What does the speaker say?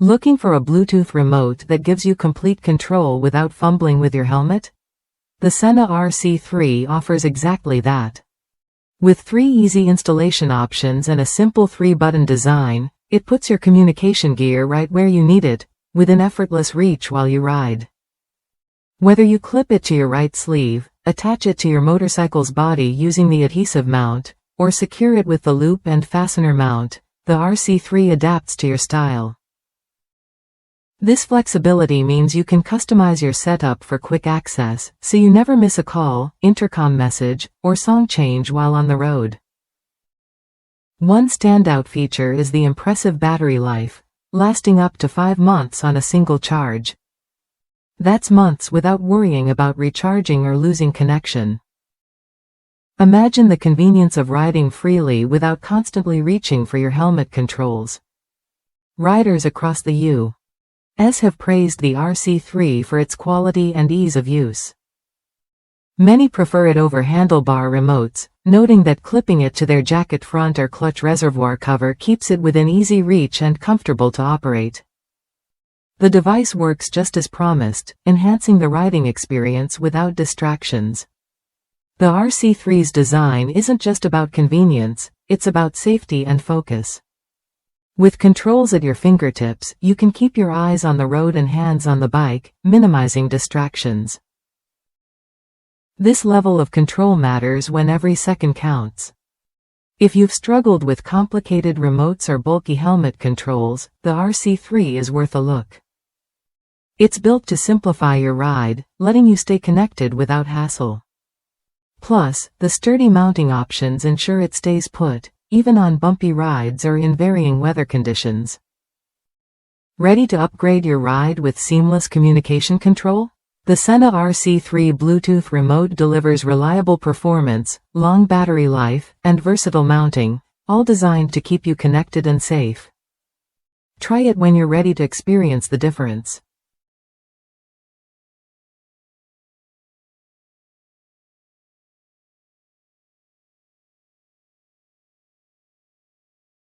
Looking for a Bluetooth remote that gives you complete control without fumbling with your helmet? The Sena RC3 offers exactly that. With 3 easy installation options and a simple 3-button design, it puts your communication gear right where you need it, within effortless reach while you ride. Whether you clip it to your right sleeve, attach it to your motorcycle's body using the adhesive mount, or secure it with the loop and fastener mount, the RC3 adapts to your style. This flexibility means you can customize your setup for quick access, so you never miss a call, intercom message, or song change while on the road. One standout feature is the impressive battery life, lasting up to 5 months on a single charge. That's months without worrying about recharging or losing connection. Imagine the convenience of riding freely without constantly reaching for your helmet controls. Riders across the U.S. have praised the RC3 for its quality and ease of use. Many prefer it over handlebar remotes, noting that clipping it to their jacket front or clutch reservoir cover keeps it within easy reach and comfortable to operate. The device works just as promised, enhancing the riding experience without distractions. The RC3's design isn't just about convenience, it's about safety and focus. With controls at your fingertips, you can keep your eyes on the road and hands on the bike, minimizing distractions. This level of control matters when every second counts. If you've struggled with complicated remotes or bulky helmet controls, the RC3 is worth a look. It's built to simplify your ride, letting you stay connected without hassle. Plus, the sturdy mounting options ensure it stays put, even on bumpy rides or in varying weather conditions. Ready to upgrade your ride with seamless communication control? The Sena RC3 Bluetooth remote delivers reliable performance, long battery life, and versatile mounting, all designed to keep you connected and safe. Try it when you're ready to experience the difference.